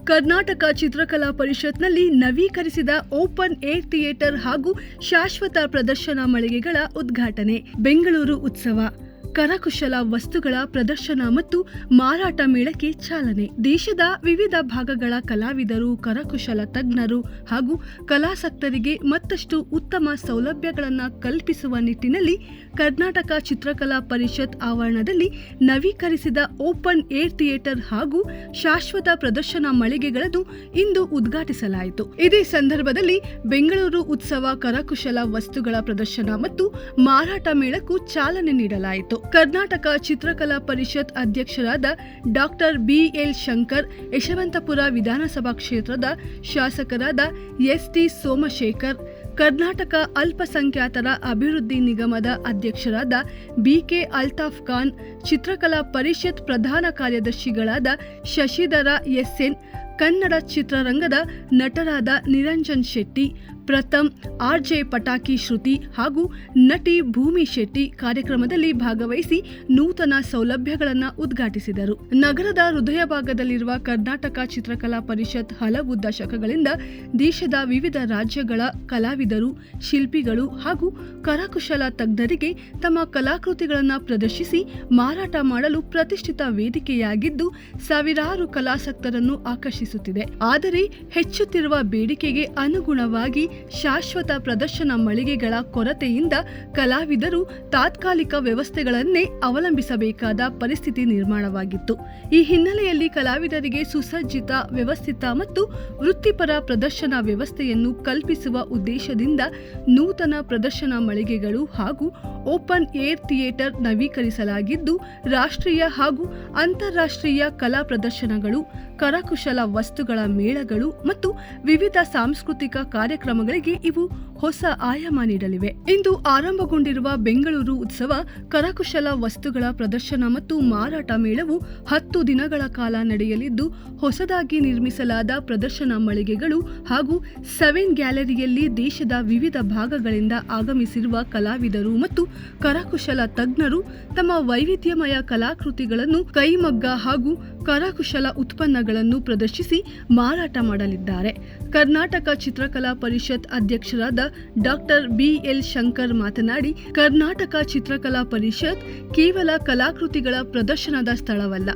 ಕರ್ನಾಟಕ ಚಿತ್ರಕಲಾ ಪರಿಷತ್ನಲ್ಲಿ ನವೀಕರಿಸಿದ ಓಪನ್ ಏರ್ ಥಿಯೇಟರ್ ಹಾಗೂ ಶಾಶ್ವತ ಪ್ರದರ್ಶನ ಮಳಿಗೆಗಳ ಉದ್ಘಾಟನೆ. ಬೆಂಗಳೂರು ಉತ್ಸವ ಕರಕುಶಲ ವಸ್ತುಗಳ ಪ್ರದರ್ಶನ ಮತ್ತು ಮಾರಾಟ ಮೇಳಕ್ಕೆ ಚಾಲನೆ. ದೇಶದ ವಿವಿಧ ಭಾಗಗಳ ಕಲಾವಿದರು, ಕರಕುಶಲ ತಜ್ಞರು ಹಾಗೂ ಕಲಾಸಕ್ತರಿಗೆ ಮತ್ತಷ್ಟು ಉತ್ತಮ ಸೌಲಭ್ಯಗಳನ್ನು ಕಲ್ಪಿಸುವ ನಿಟ್ಟಿನಲ್ಲಿ ಕರ್ನಾಟಕ ಚಿತ್ರಕಲಾ ಪರಿಷತ್ ಆವರಣದಲ್ಲಿ ನವೀಕರಿಸಿದ ಓಪನ್ ಏರ್ ಥಿಯೇಟರ್ ಹಾಗೂ ಶಾಶ್ವತ ಪ್ರದರ್ಶನ ಮಳಿಗೆಗಳನ್ನು ಇಂದು ಉದ್ಘಾಟಿಸಲಾಯಿತು. ಇದೇ ಸಂದರ್ಭದಲ್ಲಿ ಬೆಂಗಳೂರು ಉತ್ಸವ ಕರಕುಶಲ ವಸ್ತುಗಳ ಪ್ರದರ್ಶನ ಮತ್ತು ಮಾರಾಟ ಮೇಳಕ್ಕೂ ಚಾಲನೆ ನೀಡಲಾಯಿತು. ಕರ್ನಾಟಕ ಚಿತ್ರಕಲಾ ಪರಿಷತ್ ಅಧ್ಯಕ್ಷರಾದ ಡಾಕ್ಟರ್ ಬಿಎಲ್ ಶಂಕರ್, ಯಶವಂತಪುರ ವಿಧಾನಸಭಾ ಕ್ಷೇತ್ರದ ಶಾಸಕರಾದ ಎಸ್ಟಿ ಸೋಮಶೇಖರ್, ಕರ್ನಾಟಕ ಅಲ್ಪಸಂಖ್ಯಾತರ ಅಭಿವೃದ್ಧಿ ನಿಗಮದ ಅಧ್ಯಕ್ಷರಾದ ಬಿಕೆ ಅಲ್ತಾಫ್ ಖಾನ್, ಚಿತ್ರಕಲಾ ಪರಿಷತ್ ಪ್ರಧಾನ ಕಾರ್ಯದರ್ಶಿಗಳಾದ ಶಶಿಧರ ಎಸ್ಎನ್, ಕನ್ನಡ ಚಿತ್ರರಂಗದ ನಟರಾದ ನಿರಂಜನ್ ಶೆಟ್ಟಿ, ಪ್ರಥಮ್, ಆರ್ಜೆ ಪಟಾಕಿ ಶ್ರುತಿ ಹಾಗೂ ನಟಿ ಭೂಮಿ ಶೆಟ್ಟಿ ಕಾರ್ಯಕ್ರಮದಲ್ಲಿ ಭಾಗವಹಿಸಿ ನೂತನ ಸೌಲಭ್ಯಗಳನ್ನು ಉದ್ಘಾಟಿಸಿದರು. ನಗರದ ಹೃದಯ ಭಾಗದಲ್ಲಿರುವ ಕರ್ನಾಟಕ ಚಿತ್ರಕಲಾ ಪರಿಷತ್ ಹಲವು ದಶಕಗಳಿಂದ ದೇಶದ ವಿವಿಧ ರಾಜ್ಯಗಳ ಕಲಾವಿದರು, ಶಿಲ್ಪಿಗಳು ಹಾಗೂ ಕರಕುಶಲ ತಜ್ಞರಿಗೆ ತಮ್ಮ ಕಲಾಕೃತಿಗಳನ್ನು ಪ್ರದರ್ಶಿಸಿ ಮಾರಾಟ ಮಾಡಲು ಪ್ರತಿಷ್ಠಿತ ವೇದಿಕೆಯಾಗಿದ್ದು ಸಾವಿರಾರು ಕಲಾಸಕ್ತರನ್ನು ಆಕರ್ಷಿಸುತ್ತಿದೆ. ಆದರೆ ಹೆಚ್ಚುತ್ತಿರುವ ಬೇಡಿಕೆಗೆ ಅನುಗುಣವಾಗಿ ಶಾಶ್ವತ ಪ್ರದರ್ಶನ ಮಳಿಗೆಗಳ ಕೊರತೆಯಿಂದ ಕಲಾವಿದರು ತಾತ್ಕಾಲಿಕ ವ್ಯವಸ್ಥೆಗಳನ್ನೇ ಅವಲಂಬಿಸಬೇಕಾದ ಪರಿಸ್ಥಿತಿ ನಿರ್ಮಾಣವಾಗಿತ್ತು. ಈ ಹಿನ್ನೆಲೆಯಲ್ಲಿ ಕಲಾವಿದರಿಗೆ ಸುಸಜ್ಜಿತ, ವ್ಯವಸ್ಥಿತ ಮತ್ತು ವೃತ್ತಿಪರ ಪ್ರದರ್ಶನ ವ್ಯವಸ್ಥೆಯನ್ನು ಕಲ್ಪಿಸುವ ಉದ್ದೇಶದಿಂದ ನೂತನ ಪ್ರದರ್ಶನ ಮಳಿಗೆಗಳು ಹಾಗೂ ಓಪನ್ ಏರ್ ಥಿಯೇಟರ್ ನವೀಕರಿಸಲಾಗಿದ್ದು, ರಾಷ್ಟ್ರೀಯ ಹಾಗೂ ಅಂತಾರಾಷ್ಟ್ರೀಯ ಕಲಾ ಪ್ರದರ್ಶನಗಳು, ಕರಕುಶಲ ವಸ್ತುಗಳ ಮೇಳಗಳು ಮತ್ತು ವಿವಿಧ ಸಾಂಸ್ಕೃತಿಕ ಕಾರ್ಯಕ್ರಮಗಳಿಗೆ ಇವು ಹೊಸ ಆಯಾಮ ನೀಡಲಿವೆ. ಇಂದು ಆರಂಭಗೊಂಡಿರುವ ಬೆಂಗಳೂರು ಉತ್ಸವ ಕರಕುಶಲ ವಸ್ತುಗಳ ಪ್ರದರ್ಶನ ಮತ್ತು ಮಾರಾಟ ಮೇಳವು 10 ದಿನಗಳ ಕಾಲ ನಡೆಯಲಿದ್ದು, ಹೊಸದಾಗಿ ನಿರ್ಮಿಸಲಾದ ಪ್ರದರ್ಶನ ಮಳಿಗೆಗಳು ಹಾಗೂ 7 ಗ್ಯಾಲರಿಯಲ್ಲಿ ದೇಶದ ವಿವಿಧ ಭಾಗಗಳಿಂದ ಆಗಮಿಸಿರುವ ಕಲಾವಿದರು ಮತ್ತು ಕರಕುಶಲ ತಜ್ಞರು ತಮ್ಮ ವೈವಿಧ್ಯಮಯ ಕಲಾಕೃತಿಗಳನ್ನು, ಕೈಮಗ್ಗ ಹಾಗೂ ಕರಕುಶಲ ಉತ್ಪನ್ನಗಳನ್ನು ಪ್ರದರ್ಶಿಸಿ ಮಾರಾಟ ಮಾಡಲಿದ್ದಾರೆ. ಕರ್ನಾಟಕ ಚಿತ್ರಕಲಾ ಪರಿಷತ್ ಅಧ್ಯಕ್ಷರಾದ ಡಾಕ್ಟರ್ ಬಿಎಲ್ ಶಂಕರ್ ಮಾತನಾಡಿ, ಕರ್ನಾಟಕ ಚಿತ್ರಕಲಾ ಪರಿಷತ್ ಕೇವಲ ಕಲಾಕೃತಿಗಳ ಪ್ರದರ್ಶನದ ಸ್ಥಳವಲ್ಲ,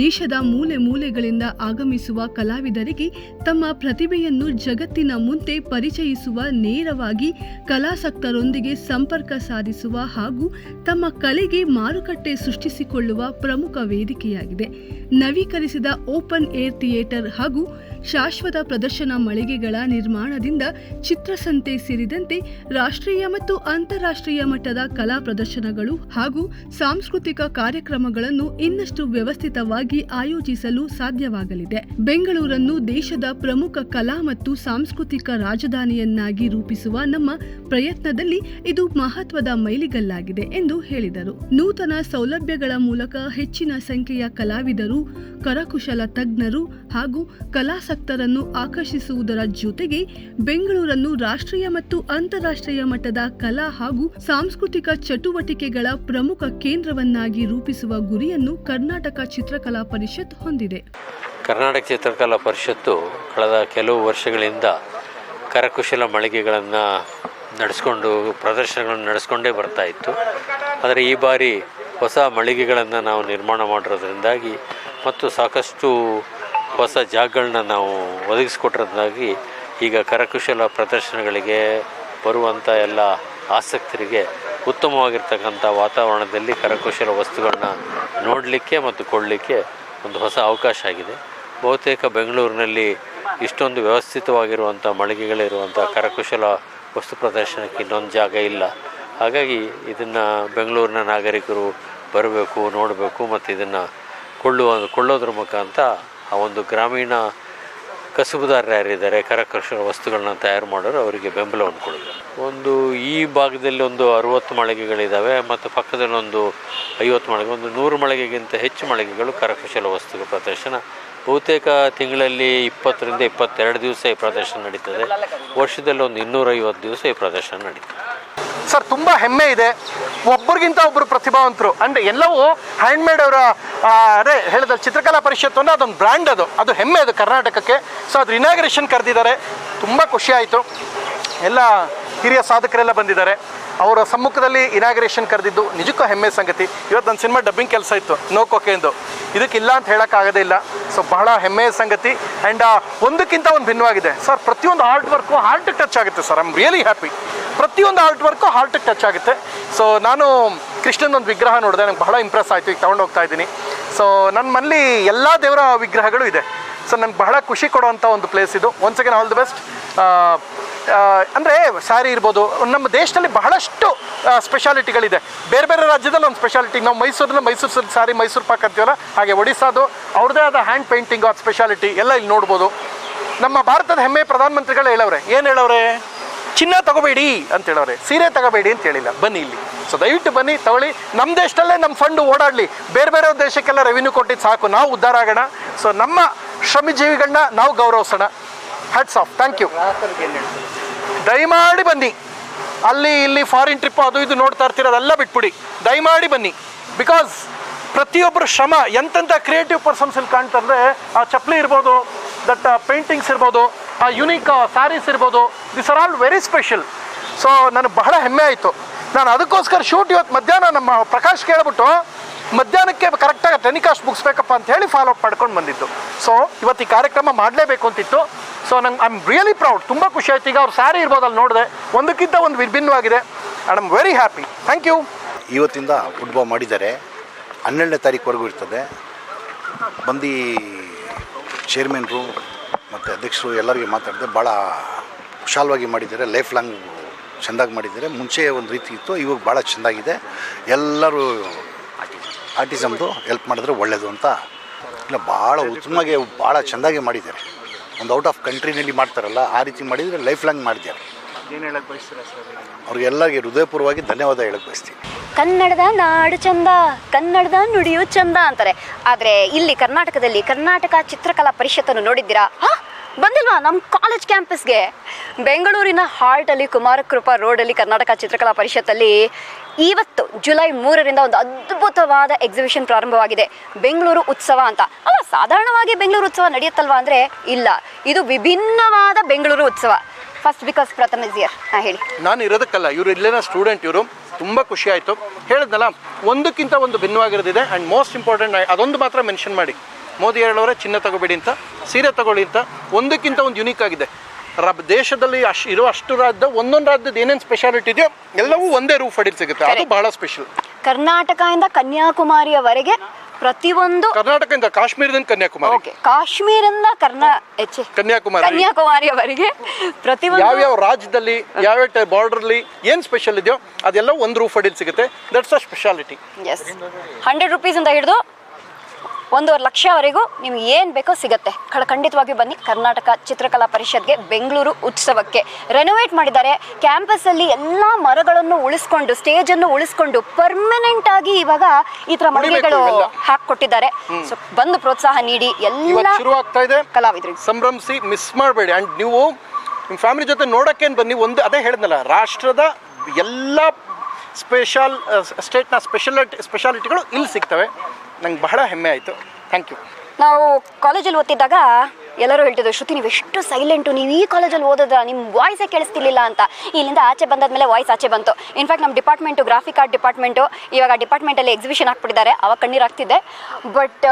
ದೇಶದ ಮೂಲೆ ಮೂಲೆಗಳಿಂದ ಆಗಮಿಸುವ ಕಲಾವಿದರಿಗೆ ತಮ್ಮ ಪ್ರತಿಭೆಯನ್ನು ಜಗತ್ತಿನ ಮುಂದೆ ಪರಿಚಯಿಸುವ, ನೇರವಾಗಿ ಕಲಾಸಕ್ತರೊಂದಿಗೆ ಸಂಪರ್ಕ ಸಾಧಿಸುವ ಹಾಗೂ ತಮ್ಮ ಕಲೆಗೆ ಮಾರುಕಟ್ಟೆ ಸೃಷ್ಟಿಸಿಕೊಳ್ಳುವ ಪ್ರಮುಖ ವೇದಿಕೆಯಾಗಿದೆ. ನವೀಕರಿಸಿದ ಓಪನ್ ಏರ್ ಥಿಯೇಟರ್ ಹಾಗೂ ಶಾಶ್ವತ ಪ್ರದರ್ಶನ ಮಳಿಗೆಗಳ ನಿರ್ಮಾಣದಿಂದ ಚಿತ್ರಸಂತೆ ಸೇರಿದಂತೆ ರಾಷ್ಟ್ರೀಯ ಮತ್ತು ಅಂತಾರಾಷ್ಟ್ರೀಯ ಮಟ್ಟದ ಕಲಾ ಪ್ರದರ್ಶನಗಳು ಹಾಗೂ ಸಾಂಸ್ಕೃತಿಕ ಕಾರ್ಯಕ್ರಮಗಳನ್ನು ಇನ್ನಷ್ಟು ವ್ಯವಸ್ಥಿತವಾಗಿ ಆಯೋಜಿಸಲು ಸಾಧ್ಯವಾಗಲಿದೆ. ಬೆಂಗಳೂರನ್ನು ದೇಶದ ಪ್ರಮುಖ ಕಲಾ ಮತ್ತು ಸಾಂಸ್ಕೃತಿಕ ರಾಜಧಾನಿಯನ್ನಾಗಿ ರೂಪಿಸುವ ನಮ್ಮ ಪ್ರಯತ್ನದಲ್ಲಿ ಇದು ಮಹತ್ವದ ಮೈಲಿಗಲ್ಲಾಗಿದೆ ಎಂದು ಹೇಳಿದರು. ನೂತನ ಸೌಲಭ್ಯಗಳ ಮೂಲಕ ಹೆಚ್ಚಿನ ಸಂಖ್ಯೆಯ ಕಲಾವಿದರು, ಕರಕುಶಲ ತಜ್ಞರು ಹಾಗೂ ಕಲಾಸಕ್ತರನ್ನು ಆಕರ್ಷಿಸುವುದರ ಜೊತೆಗೆ ಬೆಂಗಳೂರನ್ನು ರಾಷ್ಟ್ರೀಯ ಮತ್ತು ಅಂತಾರಾಷ್ಟ್ರೀಯ ಮಟ್ಟದ ಕಲಾ ಹಾಗೂ ಸಾಂಸ್ಕೃತಿಕ ಚಟುವಟಿಕೆಗಳ ಪ್ರಮುಖ ಕೇಂದ್ರವನ್ನಾಗಿ ರೂಪಿಸುವ ಗುರಿಯನ್ನು ಕರ್ನಾಟಕ ಚಿತ್ರಕಲಾ ಪರಿಷತ್ ಹೊಂದಿದೆ. ಕರ್ನಾಟಕ ಚಿತ್ರಕಲಾ ಪರಿಷತ್ತು ಕಳೆದ ಕೆಲವು ವರ್ಷಗಳಿಂದ ಕರಕುಶಲ ಮಳಿಗೆಗಳನ್ನು ನಡೆಸ್ಕೊಂಡು ಪ್ರದರ್ಶನಗಳನ್ನು ನಡೆಸ್ಕೊಂಡೇ ಬರ್ತಾ ಇತ್ತು. ಆದರೆ ಈ ಬಾರಿ ಹೊಸ ಮಳಿಗೆಗಳನ್ನು ನಾವು ನಿರ್ಮಾಣ ಮಾಡಿರೋದ್ರಿಂದಾಗಿ ಮತ್ತು ಸಾಕಷ್ಟು ಹೊಸ ಜಾಗಗಳನ್ನ ನಾವು ಒದಗಿಸ್ಕೊಟ್ಟಿರೋದ್ರಿಂದಾಗಿ ಈಗ ಕರಕುಶಲ ಪ್ರದರ್ಶನಗಳಿಗೆ ಬರುವಂಥ ಎಲ್ಲ ಆಸಕ್ತರಿಗೆ ಉತ್ತಮವಾಗಿರ್ತಕ್ಕಂಥ ವಾತಾವರಣದಲ್ಲಿ ಕರಕುಶಲ ವಸ್ತುಗಳನ್ನ ನೋಡಲಿಕ್ಕೆ ಮತ್ತು ಕೊಳ್ಳಲಿಕ್ಕೆ ಒಂದು ಹೊಸ ಅವಕಾಶ ಆಗಿದೆ. ಬಹುತೇಕ ಬೆಂಗಳೂರಿನಲ್ಲಿ ಇಷ್ಟೊಂದು ವ್ಯವಸ್ಥಿತವಾಗಿರುವಂಥ ಮಳಿಗೆಗಳಿರುವಂಥ ಕರಕುಶಲ ವಸ್ತು ಪ್ರದರ್ಶನಕ್ಕೆ ಇನ್ನೊಂದು ಜಾಗ ಇಲ್ಲ. ಹಾಗಾಗಿ ಇದನ್ನು ಬೆಂಗಳೂರಿನ ನಾಗರಿಕರು ಬರಬೇಕು, ನೋಡಬೇಕು ಮತ್ತು ಇದನ್ನು ಕೊಳ್ಳೋದ್ರ ಮುಖಾಂತರ ಆ ಒಂದು ಗ್ರಾಮೀಣ ಕಸುಬುದಾರರು ಯಾರಿದ್ದಾರೆ ಕರಕುಶಲ ವಸ್ತುಗಳನ್ನ ತಯಾರು ಮಾಡೋರು ಅವರಿಗೆ ಬೆಂಬಲವನ್ನು ಕೊಡಬೇಕು. ಒಂದು ಈ ಭಾಗದಲ್ಲಿ ಒಂದು 60 ಮಳಿಗೆಗಳಿದ್ದಾವೆ ಮತ್ತು ಪಕ್ಕದಲ್ಲಿ ಒಂದು 50 ಮಳಿಗೆ, ಒಂದು 100 ಮಳಿಗೆಗಿಂತ ಹೆಚ್ಚು ಮಳಿಗೆಗಳು ಕರಕುಶಲ ವಸ್ತುಗಳ ಪ್ರದರ್ಶನ ಬಹುತೇಕ ತಿಂಗಳಲ್ಲಿ 20 ರಿಂದ 22 ದಿವಸ ಈ ಪ್ರದರ್ಶನ ನಡೀತದೆ. ವರ್ಷದಲ್ಲಿ ಒಂದು 250 ದಿವಸ ಈ ಪ್ರದರ್ಶನ ನಡೀತದೆ. ಸರ್ ತುಂಬ ಹೆಮ್ಮೆ ಇದೆ. ಒಬ್ಬರಿಗಿಂತ ಒಬ್ಬರು ಪ್ರತಿಭಾವಂತರು ಅಂದರೆ ಎಲ್ಲವೂ ಹ್ಯಾಂಡ್ಮೇಡ್ ಅವರ ಅದೇ ಹೇಳಿದ ಚಿತ್ರಕಲಾ ಪರಿಷತ್ತು ಅನ್ನೋ ಅದೊಂದು ಬ್ರ್ಯಾಂಡ್, ಅದು ಹೆಮ್ಮೆ ಅದು ಕರ್ನಾಟಕಕ್ಕೆ. ಸೊ ಅದ್ರ ಇನಾಗ್ರೇಷನ್ ಕರೆದಿದ್ದಾರೆ, ತುಂಬ ಖುಷಿ ಆಯಿತು. ಎಲ್ಲ ಹಿರಿಯ ಸಾಧಕರೆಲ್ಲ ಬಂದಿದ್ದಾರೆ, ಅವರ ಸಮ್ಮುಖದಲ್ಲಿ ಇನಾಗ್ರೇಷನ್ ಕರೆದಿದ್ದು ನಿಜಕ್ಕೂ ಹೆಮ್ಮೆ ಸಂಗತಿ. ಇವತ್ತು ನನ್ನ ಸಿನಿಮಾ ಡಬ್ಬಿಂಗ್ ಕೆಲಸ ಇತ್ತು, ನೋ ಕೊಕೆಂದು, ಇದಕ್ಕಿಲ್ಲ ಅಂತ ಹೇಳೋಕ್ಕಾಗೋದೇ ಇಲ್ಲ. ಸೊ ಬಹಳ ಹೆಮ್ಮೆಯ ಸಂಗತಿ. ಆ್ಯಂಡ್ ಒಂದಕ್ಕಿಂತ ಒಂದು ಭಿನ್ನವಾಗಿದೆ ಸರ್. ಪ್ರತಿಯೊಂದು ಆರ್ಟ್ ವರ್ಕು ಹಾರ್ಟಿಗೆ ಟಚ್ ಆಗುತ್ತೆ sir. I am really happy. ಪ್ರತಿಯೊಂದು ಆರ್ಟ್ ವರ್ಕು ಹಾರ್ಟಿಗೆ ಟಚ್ ಆಗುತ್ತೆ. ಸೊ ನಾನು ಕೃಷ್ಣನೊಂದು ವಿಗ್ರಹ ನೋಡಿದೆ, ನನಗೆ ಬಹಳ ಇಂಪ್ರೆಸ್ ಆಯಿತು. ಈಗ ತೊಗೊಂಡು ಹೋಗ್ತಾ ಇದ್ದೀನಿ. ಸೊ ನನ್ನ ಮನೇಲಿ ಎಲ್ಲ ದೇವರ ವಿಗ್ರಹಗಳು ಇದೆ. ಸೊ ನನಗೆ ಬಹಳ ಖುಷಿ ಕೊಡುವಂಥ ಒಂದು ಪ್ಲೇಸ್ ಇದು. Once again all the best. ಅಂದರೆ ಸ್ಯಾರಿ ಇರ್ಬೋದು, ನಮ್ಮ ದೇಶದಲ್ಲಿ ಬಹಳಷ್ಟು ಸ್ಪೆಷಾಲಿಟಿಗಳಿದೆ. ಬೇರೆ ಬೇರೆ ರಾಜ್ಯದಲ್ಲಿ ಒಂದು ಸ್ಪೆಷಾಲಿಟಿ. ನಾವು ಮೈಸೂರಲ್ಲಿ ಮೈಸೂರು ಸಿಲ್ಕ್ ಸ್ಯಾರಿ, ಮೈಸೂರು ಪಾಕ್ ಅಂತೀವಲ್ಲ, ಹಾಗೆ ಒಡಿಸ್ಸಾದು ಅವ್ರದ್ದೇ ಆದ ಹ್ಯಾಂಡ್ ಪೇಂಟಿಂಗು, ಅದು ಸ್ಪೆಷಾಲಿಟಿ ಎಲ್ಲ ಇಲ್ಲಿ ನೋಡ್ಬೋದು. ನಮ್ಮ ಭಾರತದ ಹೆಮ್ಮೆ ಪ್ರಧಾನಮಂತ್ರಿಗಳು ಹೇಳವ್ರೆ, ಏನು ಹೇಳವ್ರೆ? ಚಿನ್ನ ತಗೋಬೇಡಿ ಅಂತ ಹೇಳವ್ರೆ, ಸೀರೆ ತಗೋಬೇಡಿ ಅಂತ ಹೇಳಿಲ್ಲ. ಬನ್ನಿ ಇಲ್ಲಿ. ಸೊ ದಯವಿಟ್ಟು ಬನ್ನಿ, ತಗೊಳ್ಳಿ. ನಮ್ಮ ದೇಶದಲ್ಲೇ ನಮ್ಮ ಫಂಡು ಓಡಾಡಲಿ. ಬೇರೆ ಬೇರೆ ದೇಶಕ್ಕೆಲ್ಲ ರೆವಿನ್ಯೂ ಕೊಟ್ಟಿದ್ದು ಸಾಕು, ನಾವು ಉದ್ಧಾರ ಆಗೋಣ. ಸೊ ನಮ್ಮ ಶ್ರಮಜೀವಿಗಳನ್ನ ನಾವು ಗೌರವಿಸೋಣ. Hats off. Thank you. ದಯಮಾಡಿ ಬನ್ನಿ. ಅಲ್ಲಿ ಇಲ್ಲಿ ಫಾರಿನ್ ಟ್ರಿಪ್ಪು ಅದು ಇದು ನೋಡ್ತಾ ಇರ್ತೀರದೆಲ್ಲ ಬಿಟ್ಬಿಡಿ, ದಯಮಾಡಿ ಬನ್ನಿ. ಬಿಕಾಸ್ ಪ್ರತಿಯೊಬ್ಬರು ಶ್ರಮ ಎಂತೆಂಥ ಕ್ರಿಯೇಟಿವ್ ಪರ್ಸನ್ಸ್ ಇಲ್ಲಿ ಕಾಣ್ತಂದರೆ, ಆ ಚಪ್ಪಲಿ ಇರ್ಬೋದು, ದಟ್ ಪೇಂಟಿಂಗ್ಸ್ ಇರ್ಬೋದು, ಆ ಯುನೀಕ್ ಸ್ಯಾರೀಸ್ ಇರ್ಬೋದು, this are all very special. So ನನಗೆ ಬಹಳ ಹೆಮ್ಮೆ ಆಯಿತು. ನಾನು ಅದಕ್ಕೋಸ್ಕರ ಶೂಟ್ ಇವತ್ತು ಮಧ್ಯಾಹ್ನ ನಮ್ಮ ಪ್ರಕಾಶ್ ಕೇಳ್ಬಿಟ್ಟು ಮಧ್ಯಾಹ್ನಕ್ಕೆ ಕರೆಕ್ಟಾಗಿ ಟೆಲಿಕಾಸ್ಟ್ ಮುಗಿಸ್ಬೇಕಪ್ಪ ಅಂತ ಹೇಳಿ ಫಾಲೋ ಅಪ್ ಮಾಡ್ಕೊಂಡು ಬಂದಿದ್ದು. ಸೊ ಇವತ್ತು ಈ ಕಾರ್ಯಕ್ರಮ ಮಾಡಲೇಬೇಕು ಅಂತಿತ್ತು. ಸೊ ನಂಗೆ ಐ ಆಮ್ ರಿಯಲಿ ಪ್ರೌಡ್. ತುಂಬ ಖುಷಿ ಆಯ್ತು. ಈಗ ಅವ್ರ ಸ್ಯಾರಿ ಇರ್ಬೋದು, ಅಲ್ಲಿ ನೋಡಿದೆ, ಒಂದಕ್ಕಿಂತ ಒಂದು ವಿಭಿನ್ನವಾಗಿದೆ. And I am very happy. Thank you. ಇವತ್ತಿಂದ ಉದ್ಭವ ಮಾಡಿದ್ದಾರೆ, 12ನೇ ತಾರೀಕುವರೆಗೂ ಇರ್ತದೆ. ಬಂದು ಚೇರ್ಮನ್ರು ಮತ್ತು ಅಧ್ಯಕ್ಷರು ಎಲ್ಲರಿಗೆ ಮಾತಾಡಿದೆ, ಭಾಳ ವಿಶಾಲವಾಗಿ ಮಾಡಿದ್ದಾರೆ. ಲೈಫ್ ಲಾಂಗ್ ಚೆಂದಾಗಿ ಮಾಡಿದ್ದಾರೆ. ಮುಂಚೆ ಒಂದು ರೀತಿ ಇತ್ತು, ಇವಾಗ ಭಾಳ ಚೆಂದಾಗಿದೆ. ಎಲ್ಲರೂ ಆರ್ಟಿಸಮ್ದು ಹೆಲ್ಪ್ ಮಾಡಿದ್ರೆ ಒಳ್ಳೆಯದು ಅಂತ. ಇಲ್ಲ, ಭಾಳ ಉತ್ತಮವಾಗಿ ಭಾಳ ಚೆಂದಾಗಿ ಮಾಡಿದ್ದಾರೆ. ಒಂದು ಔಟ್ ಆಫ್ ಕಂಟ್ರಿನಲ್ಲಿ ಮಾಡ್ತಾರಲ್ಲ, ಆ ರೀತಿ ಮಾಡಿದರೆ ಲೈಫ್ ಲಾಂಗ್ ಮಾಡಿದ್ದಾರೆ. ಏನು ಹೇಳಕ್ಕೆ ಬಯಸ್ತೀರಾ ಸರ್? ಅವ್ರಿಗೆಲ್ಲರಿಗೆ ಹೃದಯಪೂರ್ವವಾಗಿ ಧನ್ಯವಾದ ಹೇಳಕ್ಕೆ ಬಯಸ್ತೀನಿ. ಕನ್ನಡದ ನಾಡು ಚಂದ, ಕನ್ನಡದ ನುಡಿಯು ಚಂದ ಅಂತಾರೆ. ಆದರೆ ಇಲ್ಲಿ ಕರ್ನಾಟಕದಲ್ಲಿ ಕರ್ನಾಟಕ ಚಿತ್ರಕಲಾ ಪರಿಷತ್ತನ್ನು ನೋಡಿದ್ದೀರಾ? ಬಂದಿಲ್ವಾ ನಮ್ಮ ಕಾಲೇಜ್ ಕ್ಯಾಂಪಸ್ಗೆ? ಬೆಂಗಳೂರಿನ ಹಾರ್ಟಲ್ಲಿ ಕುಮಾರಕೃಪಾ ರೋಡಲ್ಲಿ ಕರ್ನಾಟಕ ಚಿತ್ರಕಲಾ ಪರಿಷತ್ತಲ್ಲಿ ಇವತ್ತು ಜುಲೈ 3ರಿಂದ ಒಂದು ಅದ್ಭುತವಾದ ಎಕ್ಸಿಬಿಷನ್ ಪ್ರಾರಂಭವಾಗಿದೆ, ಬೆಂಗಳೂರು ಉತ್ಸವ ಅಂತ. ಅಲ್ಲ, ಸಾಧಾರಣವಾಗಿ ಬೆಂಗಳೂರು ಉತ್ಸವ ನಡೆಯುತ್ತಲ್ವಾ ಅಂದರೆ ಇಲ್ಲ, ಇದು ವಿಭಿನ್ನವಾದ ಬೆಂಗಳೂರು ಉತ್ಸವ. ಫಸ್ಟ್ ಬಿಕಾಸ್ ಪ್ರಥಮ ಇಸ್ ಇಯರ್. ಹೇಳಿ. ನಾನು ಇರೋದಕ್ಕಲ್ಲ, ಇವರು ಇಲ್ಲೇನ ಸ್ಟೂಡೆಂಟ್. ಇವರು ತುಂಬ ಖುಷಿ ಆಯಿತು. ಹೇಳಿದ್ನಲ್ಲ, ಒಂದಕ್ಕಿಂತ ಒಂದು ಭಿನ್ನವಾಗಿರೋದಿದೆ. ಆ್ಯಂಡ್ ಮೋಸ್ಟ್ ಇಂಪಾರ್ಟೆಂಟ್ ಅದೊಂದು ಮಾತ್ರ ಮೆನ್ಷನ್ ಮಾಡಿ, ಮೋದಿ ಹೇಳೋರೆ ಚಿನ್ನ ತಗೋಬೇಡಿ ಅಂತ, ಸೀರೆ ತಗೊಳ್ಳಿ ಅಂತ. ಒಂದಕ್ಕಿಂತ ಒಂದು ಯುನೀಕ್ ಆಗಿದೆ. ದೇಶದಲ್ಲಿ ಇರೋ ಅಷ್ಟು ರಾಜ್ಯದ ಒಂದೊಂದು ರಾಜ್ಯದ ಏನೇನು ಸ್ಪೆಷಾಲಿಟಿ ಇದೆಯೋ ಎಲ್ಲವೂ ಒಂದೇ ರೂಫ್ ಅಡಿಯಲ್ಲಿ ಸಿಗುತ್ತೆ. ಅದು ಬಹಳ ಸ್ಪೆಷಲ್. ಕರ್ನಾಟಕದಿಂದ ಕನ್ಯಾಕುಮಾರಿಯವರೆಗೆ ಪ್ರತಿಯೊಂದು, ಕರ್ನಾಟಕದಿಂದ ಕಾಶ್ಮೀರದಿಂದ ಕನ್ಯಾಕುಮಾರಿ, ಕಾಶ್ಮೀರದಿಂದ ಕನ್ಯಾಕುಮಾರಿಯವರೆಗೆ ಪ್ರತಿಯೊಂದು ಯಾವ್ಯಾವ ರಾಜ್ಯದಲ್ಲಿ ಯಾವ್ಯಾವ ಬಾರ್ಡರ್ಲಿ ಏನು ಸ್ಪೆಷಲ್ ಇದೆಯೋ ಅದೆಲ್ಲ ಒಂದು ರೂಫ್ ಅಡಿಯಲ್ಲಿ ಸಿಗುತ್ತೆ. That's a speciality. Yes, 100 rupees ಅಂತ ಹಿಡಿದು 1.5 ಲಕ್ಷವರೆಗೂ ನಿಮ್ಗೆ ಏನು ಬೇಕೋ ಸಿಗುತ್ತೆ. ಖಂಡಿತವಾಗಿಯೂ ಬನ್ನಿ ಕರ್ನಾಟಕ ಚಿತ್ರಕಲಾ ಪರಿಷತ್ಗೆ, ಬೆಂಗಳೂರು ಉತ್ಸವಕ್ಕೆ. ರೆನೋವೇಟ್ ಮಾಡಿದ್ದಾರೆ ಕ್ಯಾಂಪಸ್ಸಲ್ಲಿ, ಎಲ್ಲ ಮರಗಳನ್ನು ಉಳಿಸ್ಕೊಂಡು, ಸ್ಟೇಜನ್ನು ಉಳಿಸ್ಕೊಂಡು ಪರ್ಮನೆಂಟ್ ಆಗಿ ಇವಾಗ ಈ ಥರ ಮಳಿಗೆಗಳು ಹಾಕಿಕೊಟ್ಟಿದ್ದಾರೆ. ಸೊ ಬಂದು ಪ್ರೋತ್ಸಾಹ ನೀಡಿ. ಎಲ್ಲ ಶುರುವಾಗ್ತಾ ಇದೆ, ಕಲಾವಿದರಿಗೆ ಸಂಭ್ರಮಿಸಿ, ಮಿಸ್ ಮಾಡಬೇಡಿ. ಆ್ಯಂಡ್ ನೀವು ನಿಮ್ಮ ಫ್ಯಾಮಿಲಿ ಜೊತೆ ನೋಡೋಕ್ಕೇನು ಬನ್ನಿ. ಒಂದು ಅದೇ ಹೇಳಿದ್ನಲ್ಲ, ರಾಷ್ಟ್ರದ ಎಲ್ಲ ಸ್ಟೇಟ್ನ ಸ್ಪೆಷಾಲಿಟಿಗಳು ಇಲ್ಲಿ ಸಿಗ್ತವೆ. ನಂಗೆ ಬಹಳ ಹೆಮ್ಮೆ ಆಯಿತು. Thank you. ನಾವು ಕಾಲೇಜಲ್ಲಿ ಓದ್ತಿದ್ದಾಗ ಎಲ್ಲರೂ ಹೇಳ್ತಿದ್ರು, ಶ್ರುತಿ ನೀವು ಎಷ್ಟು ಸೈಲೆಂಟು, ನೀವು ಈ ಕಾಲೇಜಲ್ಲಿ ಓದಿದ್ರ, ನಿಮ್ಮ ವಾಯ್ಸೇ ಕೇಳಿಸ್ತಿರ್ಲಿಲ್ಲ ಅಂತ. ಇಲ್ಲಿಂದ ಆಚೆ ಬಂದಾದ್ಮೇಲೆ ವಾಯ್ಸ್ ಆಚೆ ಬಂತು. ಇನ್ಫ್ಯಾಕ್ಟ್ ನಮ್ಮ ಡಿಪಾರ್ಟ್ಮೆಂಟು, ಗ್ರಾಫಿಕ್ ಆರ್ಟ್ ಡಿಪಾರ್ಟ್ಮೆಂಟು, ಇವಾಗ ಡಿಪಾರ್ಟ್ಮೆಂಟಲ್ಲಿ ಎಕ್ಸಿಬಿಷನ್ ಹಾಕ್ಬಿಟ್ಟಿದ್ದಾರೆ. ಅವಾಗ ಕಣ್ಣೀರಾಗ್ತಿದ್ದೆ. ಬಟ್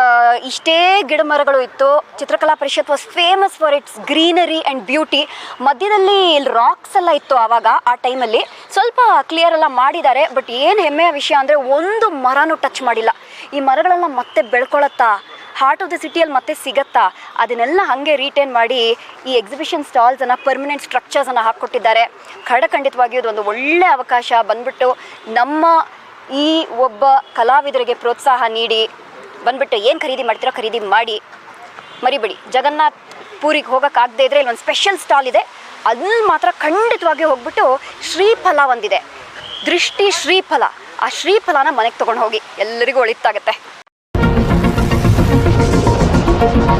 ಇಷ್ಟೇ ಗಿಡ ಮರಗಳು ಇತ್ತು. Chitrakala Parishath was famous for its greenery and beauty. ಮಧ್ಯದಲ್ಲಿ ಇಲ್ಲಿ ರಾಕ್ಸ್ ಎಲ್ಲ ಇತ್ತು ಆವಾಗ, ಆ ಟೈಮಲ್ಲಿ ಸ್ವಲ್ಪ ಕ್ಲಿಯರ್ ಎಲ್ಲ ಮಾಡಿದ್ದಾರೆ. ಬಟ್ ಏನು ಹೆಮ್ಮೆಯ ವಿಷಯ ಅಂದರೆ ಒಂದು ಮರನೂ ಟಚ್ ಮಾಡಿಲ್ಲ. ಈ ಮರಗಳೆಲ್ಲ ಮತ್ತೆ ಬೆಳ್ಕೊಳತ್ತಾ, ಹಾರ್ಟ್ ಆಫ್ ದ ಸಿಟಿಯಲ್ಲಿ ಮತ್ತೆ ಸಿಗತ್ತಾ, ಅದನ್ನೆಲ್ಲ ಹಾಗೆ ರಿಟೈನ್ ಮಾಡಿ ಈ ಎಕ್ಸಿಬಿಷನ್ ಸ್ಟಾಲ್ಸನ್ನು, ಪರ್ಮನೆಂಟ್ ಸ್ಟ್ರಕ್ಚರ್ಸನ್ನು ಹಾಕ್ಕೊಟ್ಟಿದ್ದಾರೆ. ಖಂಡಿತವಾಗಿಯೂ ಒಂದು ಒಳ್ಳೆಯ ಅವಕಾಶ. ಬಂದ್ಬಿಟ್ಟು ನಮ್ಮ ಈ ಒಬ್ಬ ಕಲಾವಿದರಿಗೆ ಪ್ರೋತ್ಸಾಹ ನೀಡಿ, ಬಂದ್ಬಿಟ್ಟು ಏನು ಖರೀದಿ ಮಾಡ್ತೀರೋ ಖರೀದಿ ಮಾಡಿ. ಮರಿಬೇಡಿ, ಜಗನ್ನಾಥ್ ಪೂರಿಗೆ ಹೋಗೋಕ್ಕಾಗದೇ ಇದ್ದರೆ ಇಲ್ಲೊಂದು ಸ್ಪೆಷಲ್ ಸ್ಟಾಲ್ ಇದೆ, ಅಲ್ಲಿ ಮಾತ್ರ ಖಂಡಿತವಾಗಿ ಹೋಗ್ಬಿಟ್ಟು ಶ್ರೀಫಲ ಒಂದಿದೆ, ದೃಷ್ಟಿ ಶ್ರೀಫಲ. ಆ ಶ್ರೀಫಲನ ಮನೆಗೆ ತೊಗೊಂಡು ಹೋಗಿ, ಎಲ್ಲರಿಗೂ ಒಳಿತಾಗುತ್ತೆ.